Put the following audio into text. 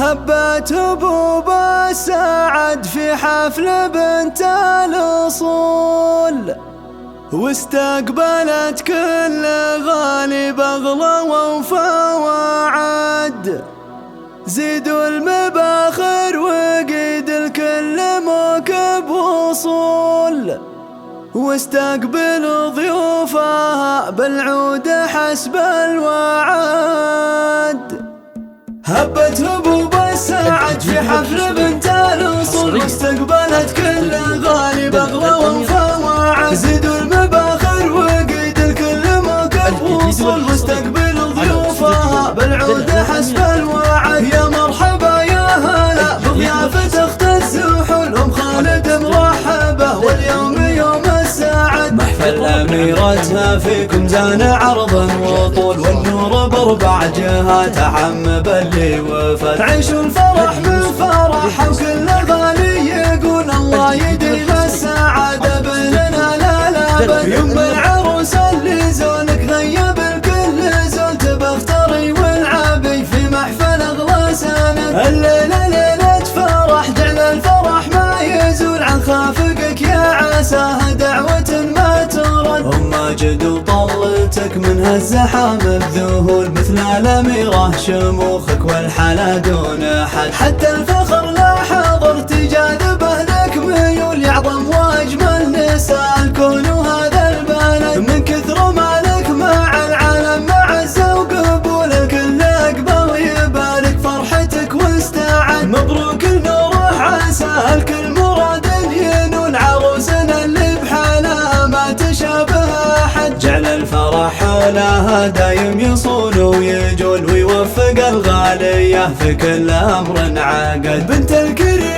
هبت هبوب السعد في حفل بنت الأصول، واستقبلت كل غالي بغلى ووفا وعد. زيدوا المباخر وقيد الكل موكب وصول، واستقبلوا ضيوفها بالعود حسب الوعد. هبت هبوب السعد في حفل بنت الأصول، واستقبلت كل غالي بغلى ووفا وعد. زيدوا المباخر وقيد الكل موكب وصول، واستقبلوا ضيوفها بالعود حسب الوعد. يا مرحبا يا هلا بضيافة اخت السحول، ام خالد مرحبا واليوم يوم السعد. محفل اميرتها فيكم زان عرضا وطول، والنور باربع جهات عم باللي وفد. عيشوا الفرح من فرح وكل غالي يقول الله يديم السعادة بيننا لا لا. يوم العروس اللي زونك غيب الكل زول، تبختري والعبي في محفل اغلى سند. الليلة ليلة فرح جعل الفرح ما يزول، عن خافقك يا عساها دعوة ما ترد. ام ماجد وطلتك من هالزحام بذهول، مثل الاميرة شموخك والحلا دون حد. حتى الفخر لا حضرت جاذبه لك ميول، يعظم واجمل نساء الكون وهذا البلد. من كثر مالك مع العالم معزة وقبول، الكل اقبل يبارك فرحتك واستعد. مبروك النور عسى الكل مراد ينول، عروسنا اللي بحالها ما تشابه احد. جعل الفرح حولها دايم يصون ويجول، ويوفق الغالية في كل امر عقد. بنت الكريم